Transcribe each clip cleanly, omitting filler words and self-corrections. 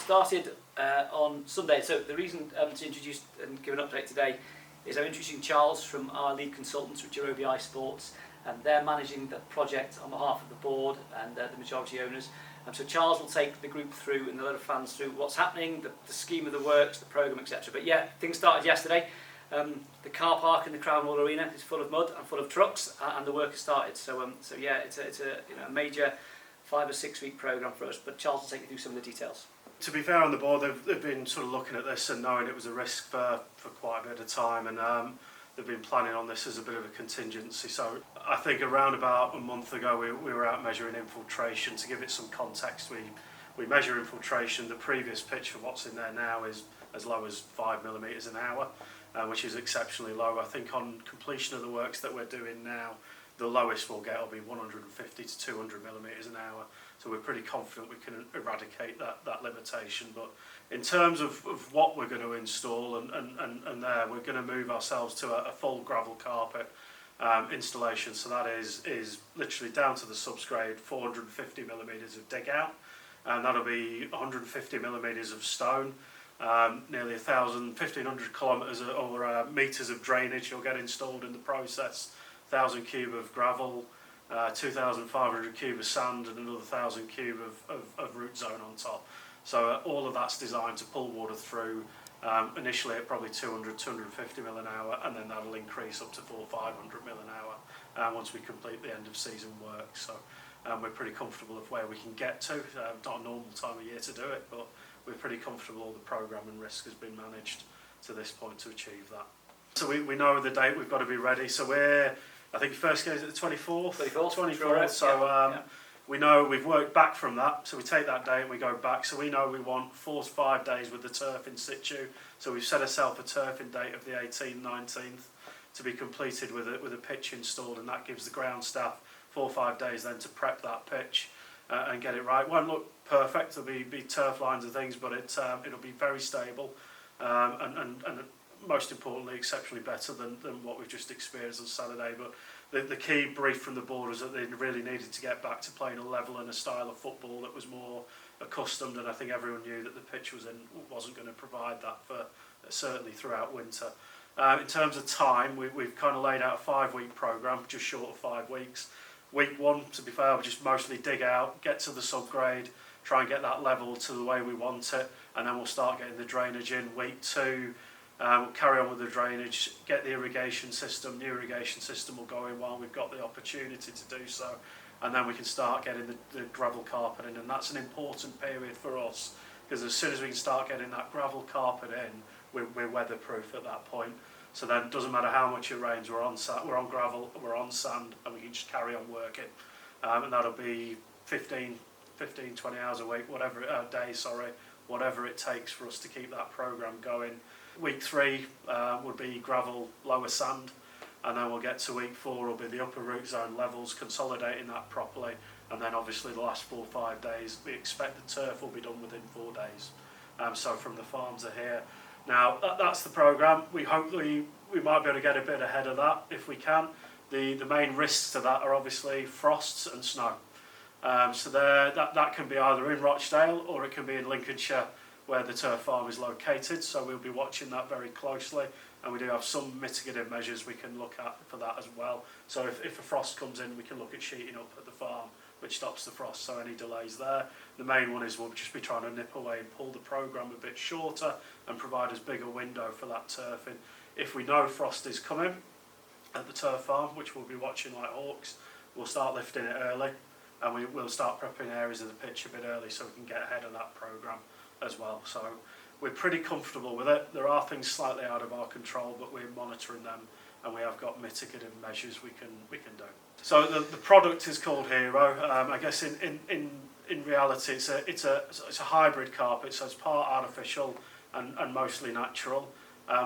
started on Sunday. So the reason to introduce and give an update today is I'm introducing Charles from our lead consultants, which are OBI Sports, and they're managing the project on behalf of the board and the majority owners. And so Charles will take the group through and a lot of fans through what's happening, the scheme of the works, the programme, etc. But yeah, things started yesterday. The car park in the Crown Hall Arena is full of mud and full of trucks, and the work has started. So yeah, it's a major 5 or 6 week programme for us. But Charles will take you through some of the details. To be fair on the board, they've been sort of looking at this and knowing it was a risk for quite a bit of time, and they've been planning on this as a bit of a contingency. So I think around about a month ago we were out measuring infiltration. To give it some context, we measure infiltration. The previous pitch for what's in there now is as low as 5 millimetres an hour, which is exceptionally low. I think on completion of the works that we're doing now, the lowest we'll get will be 150 to 200 millimetres an hour. So we're pretty confident we can eradicate that limitation. But in terms of what we're going to install and there, we're going to move ourselves to a full gravel carpet installation. So that is literally down to the subgrade, 450 millimetres of dig out, and that'll be 150 millimetres of stone, nearly 1,500 kilometres or metres of drainage you'll get installed in the process, 1,000 cube of gravel, 2,500 cube of sand, and another 1,000 cube of root zone on top. So all of that's designed to pull water through, initially at probably 200, 250 mil an hour, and then that'll increase up to 400, 500 mil an hour once we complete the end of season work. So we're pretty comfortable of where we can get to. Not a normal time of year to do it, but we're pretty comfortable the programme and risk has been managed to this point to achieve that. So we know the date we've got to be ready. So I think first game is at the 24th. 24th. So we know we've worked back from that. So we take that day and we go back. So we know we want 4 to 5 days with the turf in situ. So we've set ourselves a turfing date of the 18th, 19th to be completed with a pitch installed, and that gives the ground staff 4 or 5 days then to prep that pitch and get it right. It won't look perfect. There'll be turf lines and things, but it'll be very stable and most importantly, exceptionally better than what we've just experienced on Saturday. But the key brief from the board was that they really needed to get back to playing a level and a style of football that was more accustomed, and I think everyone knew that the pitch wasn't going to provide that for certainly throughout winter. In terms of time, we've kind of laid out a 5-week programme, just short of 5 weeks. Week 1, to be fair, we'll just mostly dig out, get to the subgrade, try and get that level to the way we want it, and then we'll start getting the drainage in. Week 2, we'll carry on with the drainage, get the irrigation system. New irrigation system will go in while we've got the opportunity to do so, and then we can start getting the gravel carpet in, and that's an important period for us, because as soon as we can start getting that gravel carpet in, we're weatherproof at that point. So then it doesn't matter how much it rains, we're on gravel, we're on sand, and we can just carry on working. And that'll be 15, 20 hours a week, whatever it takes for us to keep that programme going. Week 3 would be gravel, lower sand, and then we'll get to week 4 will be the upper root zone levels, consolidating that properly, and then obviously the last 4 or 5 days we expect the turf will be done within 4 days. So from the farms are here. Now that's the programme. We hope we might be able to get a bit ahead of that if we can. The main risks to that are obviously frosts and snow. So that can be either in Rochdale or it can be in Lincolnshire, where the turf farm is located, so we'll be watching that very closely, and we do have some mitigative measures we can look at for that as well. So if a frost comes in, we can look at sheeting up at the farm, which stops the frost, so any delays there. The main one is we'll just be trying to nip away and pull the programme a bit shorter and provide as big a window for that turfing. If we know frost is coming at the turf farm, which we'll be watching like hawks, we'll start lifting it early, and we'll start prepping areas of the pitch a bit early so we can get ahead of that programme as well. So we're pretty comfortable with it. There are things slightly out of our control, but we're monitoring them, and we have got mitigative measures we can do. So the product is called Hero. I guess in reality it's a hybrid carpet, so it's part artificial and mostly natural,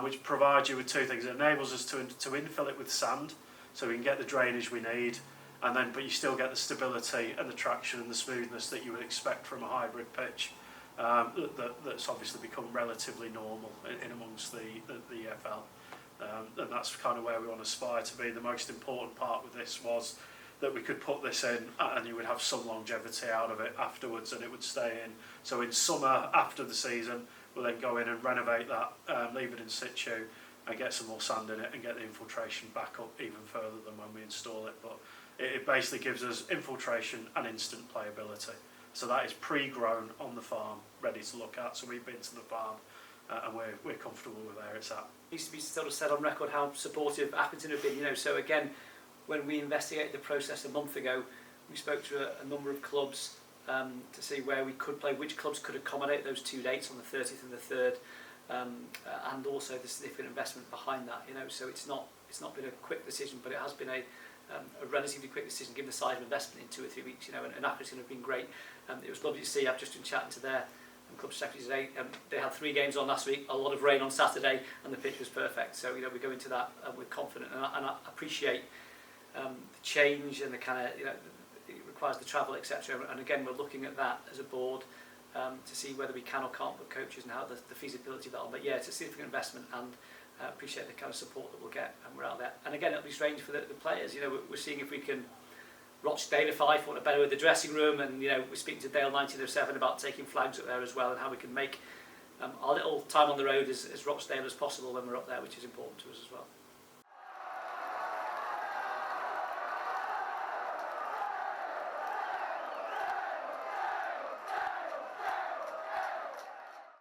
which provides you with 2 things. It enables us to infill it with sand, so we can get the drainage we need, but you still get the stability and the traction and the smoothness that you would expect from a hybrid pitch. That's obviously become relatively normal in amongst the EFL, and that's kind of where we want to aspire to be. The most important part with this was that we could put this in and you would have some longevity out of it afterwards and it would stay in. So in summer, after the season, we'll then go in and renovate that, leave it in situ and get some more sand in it and get the infiltration back up even further than when we install it. But it basically gives us infiltration and instant playability. So that is pre-grown on the farm, ready to look at. So we've been to the farm and we're comfortable with where it's at. It needs to be sort of said on record how supportive Accrington have been, you know. So again, when we investigated the process a month ago, we spoke to a number of clubs to see where we could play, which clubs could accommodate those 2 dates on the 30th and the 3rd, and also the significant investment behind that, you know. So it's not been a quick decision, but it has been a relatively quick decision given the size of investment in 2 or 3 weeks, you know. And Accrington have been great. It was lovely to see. I've just been chatting to their club secretary today. They had 3 games on last week, a lot of rain on Saturday, and the pitch was perfect. So, you know, we go into that with confidence, and I appreciate the change and the kind of, you know, it requires the travel, etc. And again, we're looking at that as a board to see whether we can or can't put coaches and how the feasibility of that will. But yeah, it's a significant investment, and appreciate the kind of support that we'll get, and we're out there. And again, it'll be strange for the players. You know, we're seeing if we can. Rochdale, if I want a better with the dressing room, and you know, we're speaking to Dale 1907 about taking flags up there as well, and how we can make our little time on the road as Rochdale as possible when we're up there, which is important to us as well.